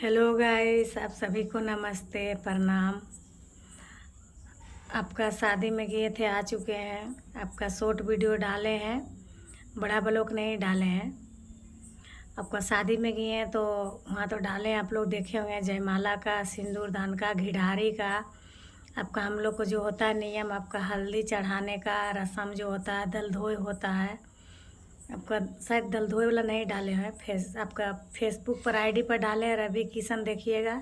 Hello guys, आप सभी को नमस्ते, प्रणाम। आपका शादी में गए थे, आ चुके हैं। आपका शॉर्ट वीडियो डाले हैं, बड़ा ब्लॉग नहीं डाले हैं। आपका शादी में गए हैं तो वहाँ तो डाले हैं, आप लोग देखे होंगे। जयमाला का, सिंदूर दान का, घिढारी का। आपका हम लोग को जो होता है नियम, आपका हल्दी चढ़ाने का रस्म जो होता है, दलधोई होता है। आपका शायद दलधोई वाला नहीं डाले हैं। आपका फेसबुक पर आईडी पर डाले हैं, रवि किशन देखिएगा।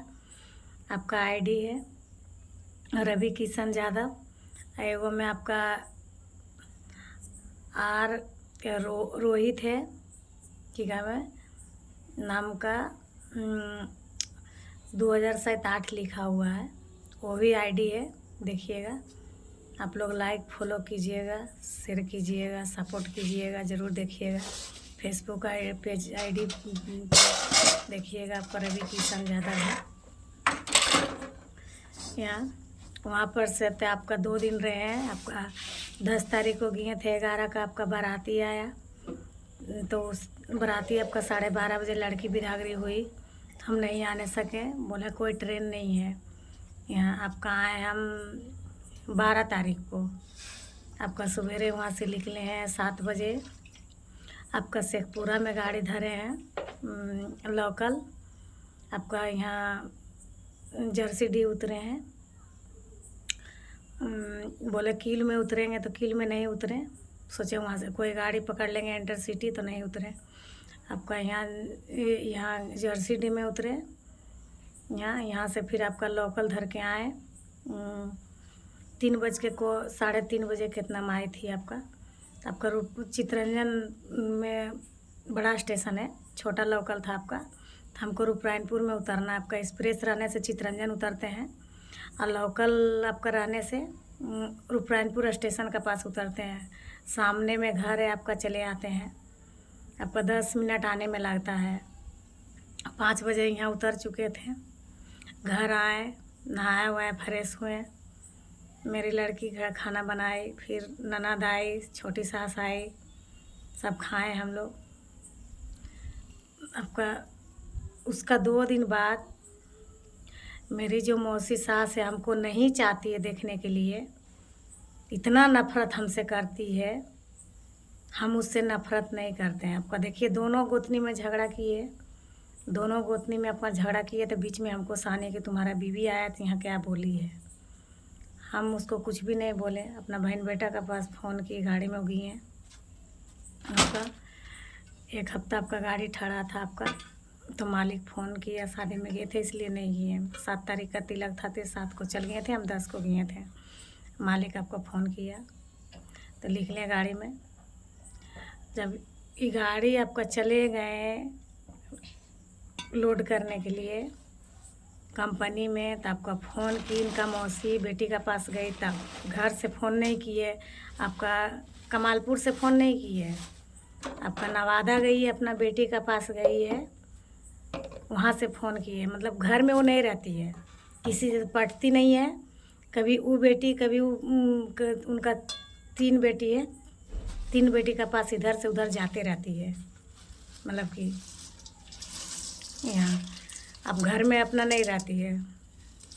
आपका आईडी है रवि किशन यादव। एगो में आपका आर रोहित है कि क्या है नाम का, 2007 लिखा हुआ है, वो भी आईडी है, देखिएगा। आप लोग लाइक फॉलो कीजिएगा, शेयर कीजिएगा, सपोर्ट कीजिएगा, ज़रूर देखिएगा। फेसबुक का पेज आईडी देखिएगा, आपका रवि किशन यादव है। यहाँ वहाँ पर से तो आपका 2 दिन रहे हैं। आपका 10 तारीख को गए थे, 11 का आपका बाराती आया। तो उस बाराती आपका 12:30 बजे लड़की बिदागरी हुई। हम नहीं आने सके, बोले कोई ट्रेन नहीं है। यहाँ आपका आए हम 12 तारीख को। आपका सवेरे वहाँ से निकले हैं 7 बजे। आपका शेखपुरा में गाड़ी धरे हैं लोकल। आपका यहाँ जर्सी डी उतरे हैं। बोले कील में उतरेंगे, तो कील में नहीं उतरे। सोचे वहाँ से कोई गाड़ी पकड़ लेंगे इंटरसिटी, तो नहीं उतरे। आपका यहाँ जर्सी डी में उतरे। यहाँ से फिर आपका लोकल धर के आए। 3:03 बजे कितना में आई थी आपका चितरंजन में बड़ा स्टेशन है, छोटा लोकल था आपका। तो हमको रूपरायनपुर में उतरना है। आपका एक्सप्रेस रहने से चितरंजन उतरते हैं, और लोकल आपका रहने से रूपरायनपुर स्टेशन के पास उतरते हैं। सामने में घर है आपका, चले आते हैं। आपका 10 मिनट आने में लगता है। 5 बजे यहाँ उतर चुके थे। घर आए, नहाए हुए, फ्रेश हुए। मेरी लड़की घर खाना बनाई, फिर ननद आई, छोटी सास आई, सब खाए हम लोग। आपका उसका 2 दिन बाद मेरी जो मौसी सास है, हमको नहीं चाहती है देखने के लिए। इतना नफ़रत हमसे करती है, हम उससे नफ़रत नहीं करते हैं। आपका देखिए, दोनों गोतनी में झगड़ा किए। दोनों गोतनी में अपना झगड़ा किए, तो बीच में हमको साने कि तुम्हारा बीवी आया तो यहाँ क्या बोली है। हम उसको कुछ भी नहीं बोले। अपना बहन बेटा के पास फ़ोन किए, गाड़ी में गई हैं। आपका 1 हफ्ता आपका गाड़ी ठहरा था आपका, तो मालिक फ़ोन किया। शादी में गए थे इसलिए नहीं गए। 7 तारीख का तिलक था, तो 7 को चल गए थे, हम 10 को गए थे। मालिक आपको फ़ोन किया तो लिख लें गाड़ी में। जब ये गाड़ी आपका चले गए लोड करने के लिए कंपनी में, तो आपका फ़ोन की इनका मौसी बेटी का पास गई, तब घर से फ़ोन नहीं किए। आपका कमालपुर से फ़ोन नहीं किए। आपका नवादा गई है, अपना बेटी का पास गई है, वहाँ से फ़ोन किए। मतलब घर में वो नहीं रहती है, किसी से पटती नहीं है। कभी वो बेटी, कभी उनका 3 बेटी है, 3 बेटी का पास इधर से उधर जाते रहती है। मतलब कि यहाँ अब घर में अपना नहीं रहती है।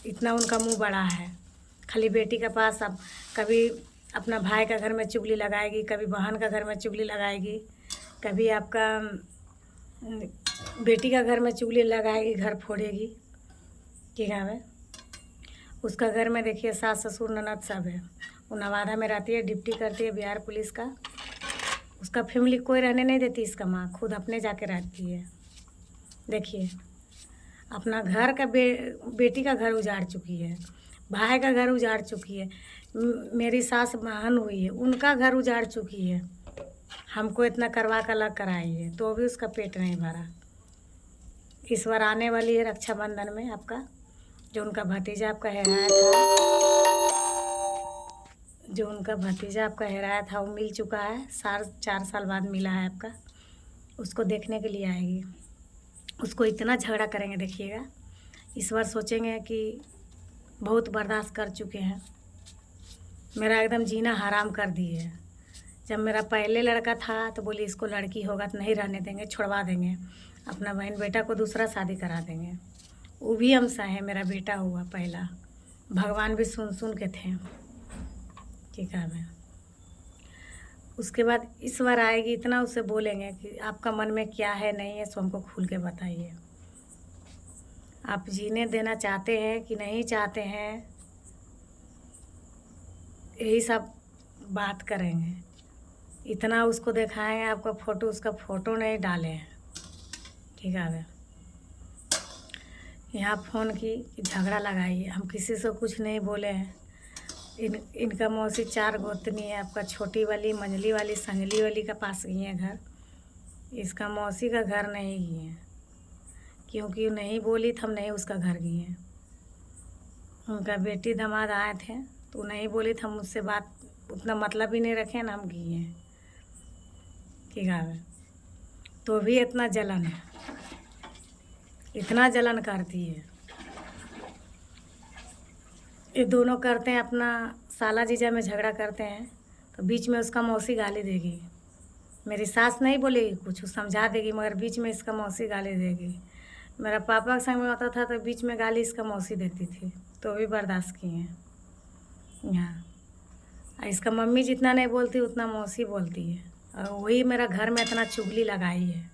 इतना उनका मुंह बड़ा है। खाली बेटी के पास अब कभी अपना भाई का घर में चुगली लगाएगी, कभी बहन का घर में चुगली लगाएगी, कभी आपका बेटी का घर में चुगली लगाएगी, घर फोड़ेगी कि क्या है। उसका घर में देखिए सास ससुर ननद सब है। वो नवादा में रहती है, ड्यूटी करती है बिहार पुलिस का। उसका फैमिली कोई रहने नहीं देती, इसका माँ खुद अपने जाके रहती है। देखिए, अपना घर का बेटी का घर उजाड़ चुकी है, भाई का घर उजाड़ चुकी है। मेरी सास बहन हुई है, उनका घर उजाड़ चुकी है। हमको इतना करवा कर अलग कराई है, तो भी उसका पेट नहीं भरा। इस बार आने वाली है रक्षाबंधन में आपका, जो उनका भतीजा आपका हेराया था, वो मिल चुका है। 4 साल बाद मिला है आपका। उसको देखने के लिए आएगी। उसको इतना झगड़ा करेंगे देखिएगा। इस बार सोचेंगे कि बहुत बर्दाश्त कर चुके हैं, मेरा एकदम जीना हराम कर दिए है। जब मेरा पहले लड़का था तो बोली इसको लड़की होगा तो नहीं रहने देंगे, छुड़वा देंगे, अपना बहन बेटा को दूसरा शादी करा देंगे। वो भी हम सहे, मेरा बेटा हुआ पहला। भगवान भी सुन सुन के थे। ठीक है मैं उसके बाद इस बार आएगी, इतना उसे बोलेंगे कि आपका मन में क्या है नहीं है, सो हमको खुल के बताइए। आप जीने देना चाहते हैं कि नहीं चाहते हैं, यही सब बात करेंगे। इतना उसको दिखाएंगे, आपका फ़ोटो, उसका फ़ोटो नहीं डाले हैं। ठीक है यहाँ फ़ोन की झगड़ा लगाइए, हम किसी से कुछ नहीं बोले हैं। इनका मौसी 4 गोतनी है, आपका छोटी वाली, मंझली वाली, संजली वाली का पास गई है घर। इसका मौसी का घर नहीं गई है, क्योंकि नहीं बोली तो हम नहीं उसका घर गए हैं। उनका बेटी दामाद आए थे तो नहीं बोली तो हम मुझसे बात उतना मतलब ही नहीं रखे ना, हम गए हैं। ठीक है तो भी इतना जलन है, इतना जलन करती है। ये दोनों करते हैं, अपना साला जीजा में झगड़ा करते हैं तो बीच में उसका मौसी गाली देगी। मेरी सास नहीं बोलेगी कुछ, समझा देगी, मगर बीच में इसका मौसी गाली देगी। मेरा पापा के संग में होता था तो बीच में गाली इसका मौसी देती थी, तो भी बर्दाश्त किए हैं। यहाँ इसका मम्मी जितना नहीं बोलती उतना मौसी बोलती है, और वही मेरा घर में इतना चुगली लगाई है।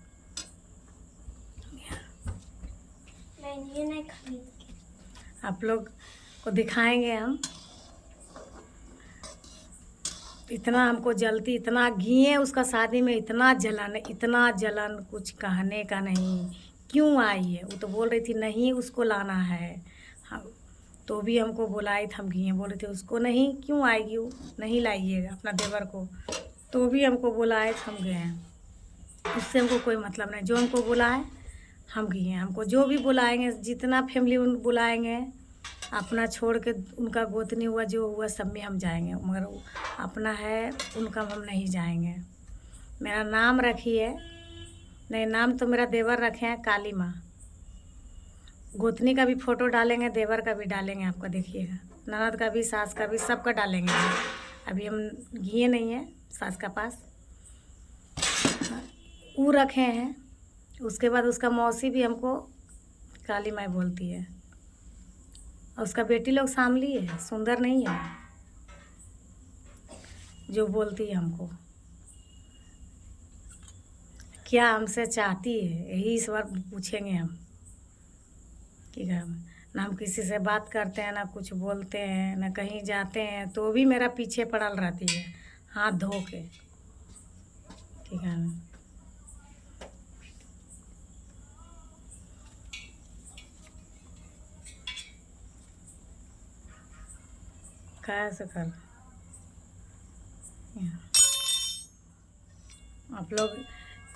नहीं आप लोग को दिखाएंगे हम। इतना हमको जलती, इतना घिए उसका शादी में, इतना जलन कुछ कहने का नहीं। क्यों आई है, वो तो बोल रही थी नहीं उसको लाना है। हम तो भी हमको बुलाई था, हम घिए बोल रहे थे उसको नहीं, क्यों आएगी वो, नहीं लाइएगा अपना देवर को। तो भी हमको बुलाए, हम गए हैं। उससे हमको कोई मतलब नहीं, जो हमको बुलाए हम गए। हमको जो भी बुलाएंगे, जितना फैमिली उन बुलाएंगे, अपना छोड़ के उनका गोतनी हुआ जो हुआ सब में हम जाएंगे, मगर अपना है उनका हम नहीं जाएंगे। मेरा नाम रखिए, नहीं नाम तो मेरा देवर रखे हैं काली माँ। गोतनी का भी फ़ोटो डालेंगे, देवर का भी डालेंगे, आपका देखिएगा, ननद का भी, सास का भी, सबका डालेंगे। अभी हम घिए नहीं है सास का पास, वो रखे हैं। उसके बाद उसका मौसी भी हमको काली माँ बोलती है, और उसका बेटी लोग सामली है, सुंदर नहीं है जो बोलती है हमको। क्या हमसे चाहती है, यही इस बार पूछेंगे हम। ठीक है ना, हम किसी से बात करते हैं ना कुछ बोलते हैं, ना कहीं जाते हैं तो भी मेरा पीछे पड़ल रहती है हाथ धो के। ठीक है कैसे कर। आप लोग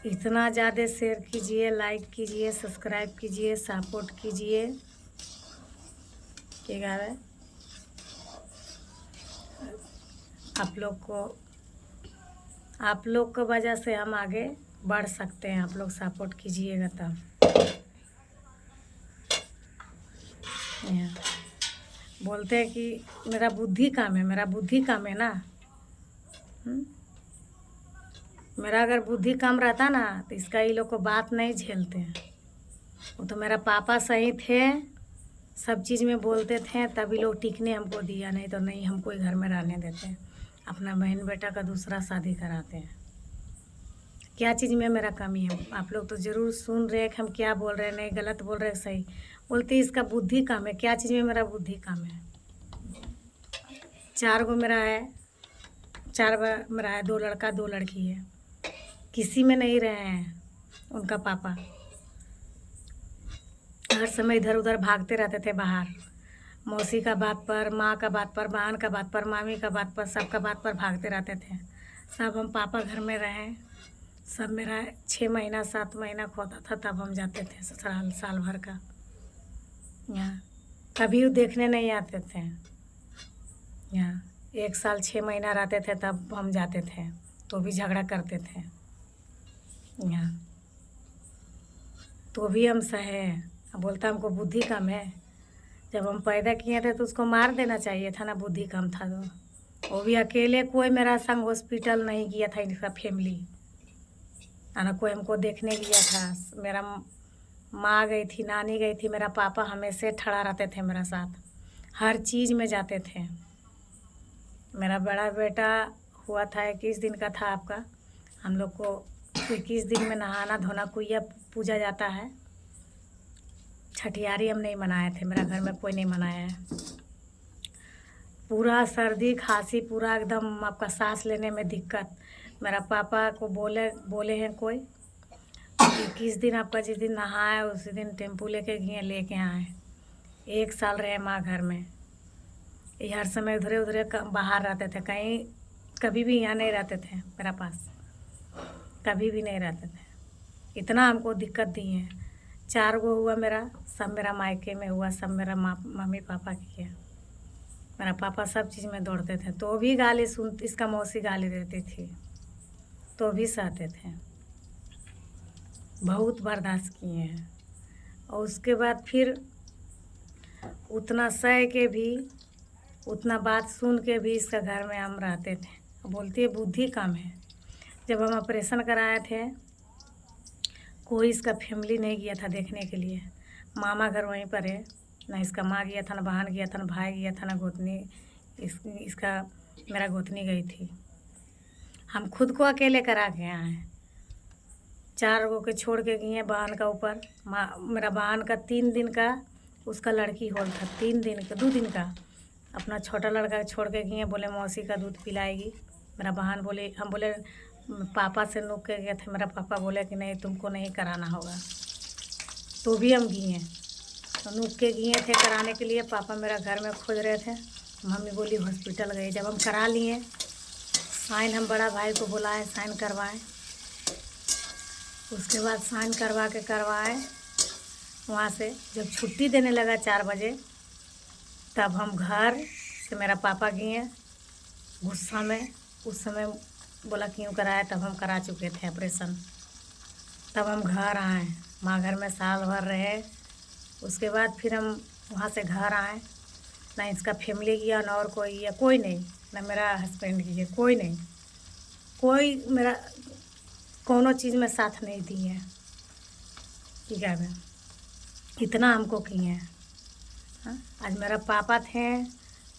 इतना ज़्यादा शेयर कीजिए, लाइक कीजिए, सब्सक्राइब कीजिए, सपोर्ट कीजिए। ठीक है आप लोग को वजह से हम आगे बढ़ सकते हैं। आप लोग सपोर्ट कीजिएगा तब। बोलते हैं कि मेरा बुद्धि कम है, मेरा बुद्धि कम है ना। मेरा अगर बुद्धि कम रहता ना तो इसका ये लोग को बात नहीं झेलते हैं। वो तो मेरा पापा सही थे, सब चीज़ में बोलते थे, तभी लोग टिकने हमको दिया, नहीं तो नहीं हमको ही घर में रहने देते हैं। अपना बहन बेटा का दूसरा शादी कराते हैं। क्या चीज़ में मेरा कमी है, आप लोग तो ज़रूर सुन रहे हैं कि हम क्या बोल रहे हैं, नहीं गलत बोल रहे हैं, सही बोलते। इसका बुद्धि कम है, क्या चीज़ में मेरा बुद्धि कम है। 4 गो मेरा है, 4 मेरा है, 2 लड़का 2 लड़की है, किसी में नहीं रहे हैं। उनका पापा हर समय इधर उधर भागते रहते थे बाहर, मौसी का बात पर, माँ का बात पर, बहन का बात पर, मामी का बात पर, सबका बात पर भागते रहते थे। सब हम पापा घर में रहें, सब मेरा 6 महीना 7 महीना होता था तब हम जाते थे ससुराल, साल भर का। यहाँ कभी वो देखने नहीं आते थे। यहाँ 1 साल 6 महीना रहते थे तब हम जाते थे, तो भी झगड़ा करते थे। यहाँ तो भी हम सहे। बोलता हमको बुद्धि कम है। जब हम पैदा किए थे तो उसको मार देना चाहिए था ना, बुद्धि कम था तो। वो भी अकेले, कोई मेरा संग हॉस्पिटल नहीं किया था, इनका फैमिली ना कोई हमको देखने गया था। मेरा माँ गई थी, नानी गई थी, मेरा पापा हमेशा खड़ा रहते थे मेरा साथ, हर चीज़ में जाते थे। मेरा बड़ा बेटा हुआ था 21 दिन का था आपका। हम लोग को 21 दिन में नहाना धोना कुइया पूजा जाता है। छठियारी हम नहीं मनाए थे, मेरा घर में कोई नहीं मनाया है। पूरा सर्दी खांसी पूरा एकदम आपका सांस लेने में दिक्कत। मेरा पापा को बोले हैं कोई 21 दिन आपका जिस दिन नहाए उसी दिन टेम्पू लेके आए। 1 साल रहे माँ घर में। ये हर समय उधरे उधरे बाहर रहते थे, कहीं कभी भी यहाँ नहीं रहते थे मेरा पास, कभी भी नहीं रहते थे। इतना हमको दिक्कत दी है। 4 गो हुआ मेरा, सब मेरा मायके में हुआ, सब मेरा मम्मी पापा किया। मेरा पापा सब चीज़ में दौड़ते थे, तो भी गाली इसका मौसी गाली देती थी, तो भी सहते थे। बहुत बर्दाश्त किए हैं। और उसके बाद फिर उतना सह के भी, उतना बात सुन के भी इसका घर में हम रहते थे। बोलती है बुद्धि कम है। जब हम ऑपरेशन कराए थे, कोई इसका फैमिली नहीं गया था देखने के लिए। मामा घर वहीं पर है, ना इसका माँ गया था, ना बहन गया था, ना भाई गया था, ना गोतनी इसका मेरा गोतनी गई थी। हम खुद को अकेले करा के आए हैं। 4 गो के छोड़ के गई हैं बहन का ऊपर। मेरा बहन का 3 दिन का उसका लड़की होल था, 3 दिन का 2 दिन का। अपना छोटा लड़का छोड़ के गई हैं, बोले मौसी का दूध पिलाएगी। मेरा बहन बोले, हम बोले पापा से नुक के गए थे, मेरा पापा बोले कि नहीं तुमको नहीं कराना होगा, तो भी हम गए हैं। तो नुक के गए थे कराने के लिए। पापा मेरा घर में खोज रहे थे, मम्मी बोली हॉस्पिटल गई। जब हम करा लिए साइन, हम बड़ा भाई को बुलाए, साइन करवाएं। उसके बाद साइन करवाए वहाँ से। जब छुट्टी देने लगा 4 बजे, तब हम घर से मेरा पापा गए गुस्सा में। उस समय बोला क्यों कराया, तब हम करा चुके थे ऑपरेशन। तब हम घर आए, माँ घर में साल भर रहे। उसके बाद फिर हम वहाँ से घर आए। ना इसका फैमिली गया, ना और कोई गया, कोई नहीं, ना मेरा हस्बैंड गया, कोई नहीं, कोई मेरा कोनो चीज़ में साथ नहीं दी है। ठीक है, इतना हमको किए हैं। हाँ, आज मेरा पापा थे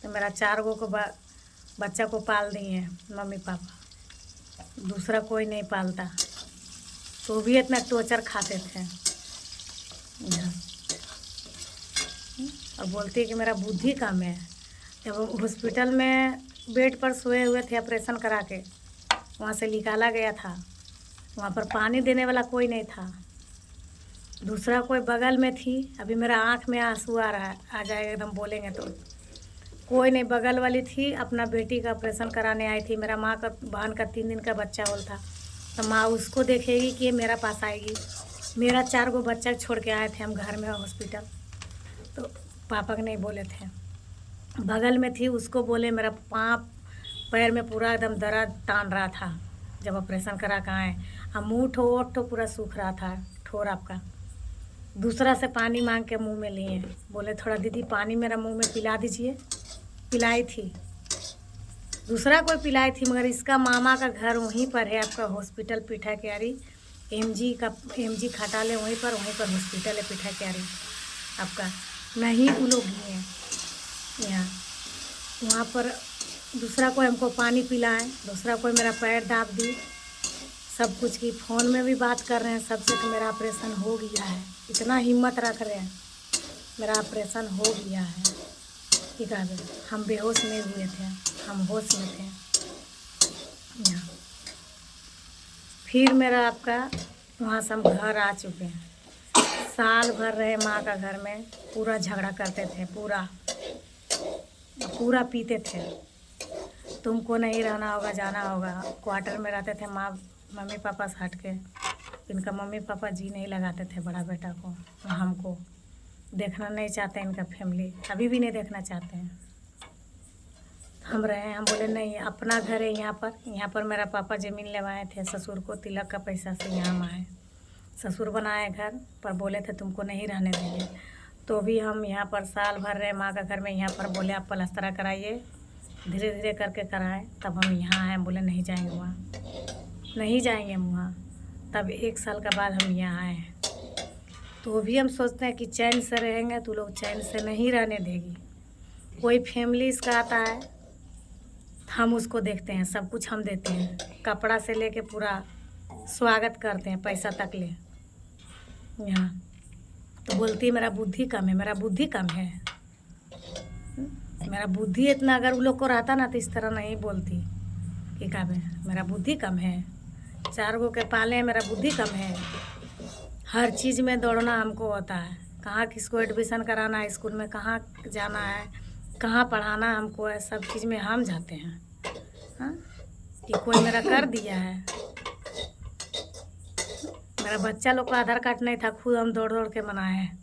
तो मेरा 4 गो को बच्चा को पाल दिए हैं मम्मी पापा। दूसरा कोई नहीं पालता, तो भी इतना टॉर्चर खाते थे। और बोलती कि मेरा बुद्धि कम है। जब हॉस्पिटल में बेड पर सोए हुए थे ऑपरेशन करा के, वहाँ से निकाला गया था, वहाँ पर पानी देने वाला कोई नहीं था। दूसरा कोई बगल में थी, अभी मेरा आँख में आंसू आ रहा है, आ जाएगा एकदम बोलेंगे तो। कोई नहीं, बगल वाली थी, अपना बेटी का ऑपरेशन कराने आई थी। मेरा माँ का बहन का 3 दिन का बच्चा होल था, तो माँ उसको देखेगी कि मेरा पास आएगी। मेरा 4 गो बच्चा छोड़ के आए थे हम घर में हॉस्पिटल, तो पापा के नहीं बोले थे। बगल में थी, उसको बोले। मेरा पाँव पैर में पूरा एकदम दर्द तान रहा था जब ऑपरेशन करा के आए। हम मुँह ठो पूरा सूख रहा था, ठोर आपका। दूसरा से पानी मांग के मुंह में लिए, बोले थोड़ा दीदी पानी मेरा मुंह में पिला दीजिए। पिलाई थी, दूसरा कोई पिलाई थी, मगर इसका मामा का घर वहीं पर है आपका हॉस्पिटल पीठा क्यारी। एमजी खटाले वहीं पर हॉस्पिटल है पीठा क्यारी आपका। नहीं वो लोग ही हैं यहाँ, वहाँ पर दूसरा कोई हमको पानी पिलाए, दूसरा कोई मेरा पैर दाब दी, सब कुछ की। फ़ोन में भी बात कर रहे हैं सबसे कि मेरा ऑपरेशन हो गया है। इतना हिम्मत रख रहे हैं, मेरा ऑपरेशन हो गया है। ठीक है, हम बेहोश नहीं हुए थे, हम होश में थे। यहाँ फिर मेरा आपका वहाँ से हम घर आ चुके हैं। साल भर रहे माँ का घर में, पूरा झगड़ा करते थे, पूरा पीते थे। तुमको नहीं रहना होगा, जाना होगा। क्वार्टर में रहते थे माँ मम्मी पापा से हट के। इनका मम्मी पापा जी नहीं लगाते थे बड़ा बेटा को, हमको देखना नहीं चाहते, इनका फैमिली अभी भी नहीं देखना चाहते हैं। हम रहे, हम बोले नहीं, अपना घर है यहाँ पर मेरा पापा ज़मीन लेवाए थे ससुर को, तिलक का पैसा से यहाँ हम आए। ससुर बनाए घर पर, बोले थे तुमको नहीं रहने देंगे, तो भी हम यहाँ पर साल भर रहे माँ का घर में। यहाँ पर बोले आप पलस्तरा कराइए, धीरे धीरे करके कराएं, तब हम यहाँ आए। बोले नहीं जाएंगे वहाँ, नहीं जाएंगे हम वहाँ। तब 1 साल के बाद हम यहाँ आए हैं। तो भी हम सोचते हैं कि चैन से रहेंगे, तो लोग चैन से नहीं रहने देगी। कोई फैमिली इसका आता है, हम उसको देखते हैं, सब कुछ हम देते हैं, कपड़ा से लेके पूरा स्वागत करते हैं, पैसा तक ले यहाँ। तो बोलती है मेरा बुद्धि कम है, मेरा बुद्धि कम है। मेरा बुद्धि इतना अगर उन लोग को रहता ना तो इस तरह नहीं बोलती कि कम है, मेरा बुद्धि कम है, 4 गो के पाले हैं, मेरा बुद्धि कम है। हर चीज़ में दौड़ना हमको होता है, कहाँ किसको एडमिशन कराना है, स्कूल में कहाँ जाना है, कहाँ पढ़ाना हमको है, सब चीज़ में हम जाते हैं। हाँ, कि कोई मेरा कर दिया है। मेरा बच्चा लोग का आधार कार्ड नहीं था, खुद हम दौड़ दौड़ के बनाए हैं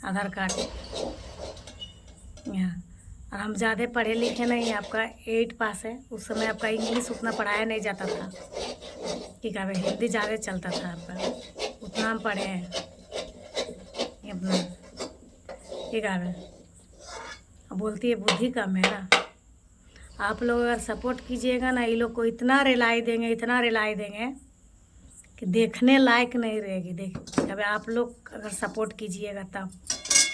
आधार कार्ड यहाँ। और हम ज़्यादा पढ़े लिखे नहीं, आपका 8 पास है। उस समय आपका इंग्लिश उतना पढ़ाया नहीं जाता था कि क्या हिंदी ज़्यादा चलता था आपका, उतना हम पढ़े हैं अपना। ठीक है, अब बोलती है बुद्धि कम है ना। आप लोग अगर सपोर्ट कीजिएगा ना, ये लोग को इतना रिलाई देंगे, इतना रिलाई देंगे कि देखने लायक नहीं रहेगी। देख, अब आप लोग अगर सपोर्ट कीजिएगा तब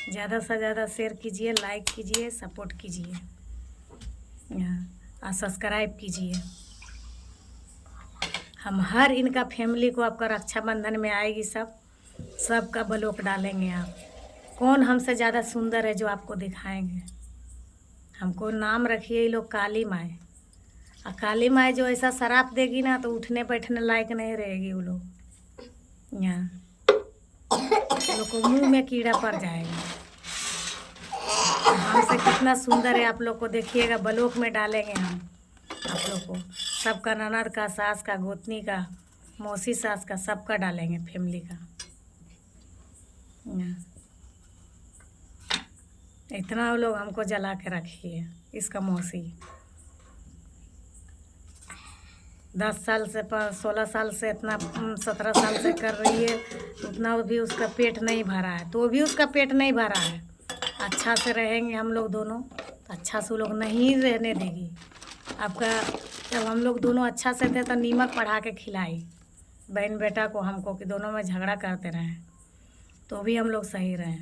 ज़्यादा से ज़्यादा शेयर कीजिए, लाइक कीजिए, सपोर्ट कीजिए और सब्सक्राइब कीजिए। हम हर इनका फैमिली को आपका रक्षाबंधन में आएगी, सबका ब्लॉक डालेंगे। आप कौन हमसे ज़्यादा सुंदर है जो आपको दिखाएंगे। हमको नाम रखिए ये लोग काली माई। और काली माई जो ऐसा शराप देगी ना तो उठने बैठने लायक नहीं रहेगी। वो लोग यहाँ लोग को मुंह में कीड़ा पड़ जाएगा। हमसे कितना सुंदर है आप लोग को देखिएगा, ब्लॉक में डालेंगे हम आप लोग को। सबका, ननद का, सास का, गोतनी का, मौसी सास का, सबका डालेंगे फैमिली का। इतना वो लोग हमको जला के रखिए। इसका मौसी 10 साल से 16 साल से इतना 17 साल से कर रही है, उतना भी उसका पेट नहीं भरा है। तो भी उसका पेट नहीं भरा है। अच्छा से रहेंगे हम लोग दोनों तो अच्छा से वो लोग नहीं रहने देगी आपका। जब हम लोग दोनों अच्छा से थे तो नीमक पढ़ा के खिलाई बहन बेटा को हमको, कि दोनों में झगड़ा करते रहें तो भी हम लोग सही रहे।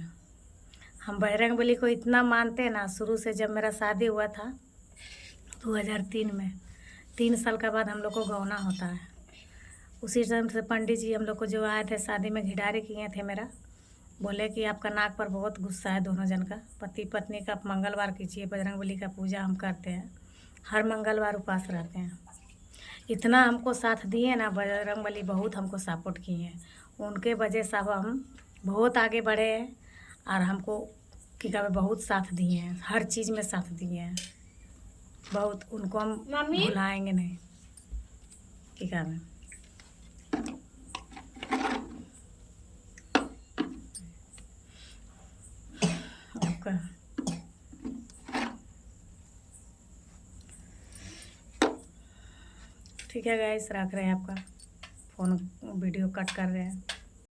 हम बजरंगबली को इतना मानते हैं ना, शुरू से। जब मेरा शादी हुआ था 2003 में, 3 साल के बाद हम लोग को गौना होता है। उसी टाइम से पंडित जी हम लोग को जो आए थे शादी में, घिडारी किए थे मेरा, बोले कि आपका नाक पर बहुत गुस्सा है दोनों जन का, पति पत्नी का मंगलवार कीजिए। बजरंगबली का पूजा हम करते हैं, हर मंगलवार उपास रहते हैं। इतना हमको साथ दिए ना बजरंगबली, बहुत हमको सपोर्ट किए हैं। उनके वजह से अब हम बहुत आगे बढ़े हैं और हमको कि कभी बहुत साथ दिए हैं, हर चीज़ में साथ दिए हैं बहुत। उनको हम भुलाएंगे नहीं। ठीक है, आपका ठीक है गाइस, रख रहे हैं आपका फ़ोन, वीडियो कट कर रहे हैं।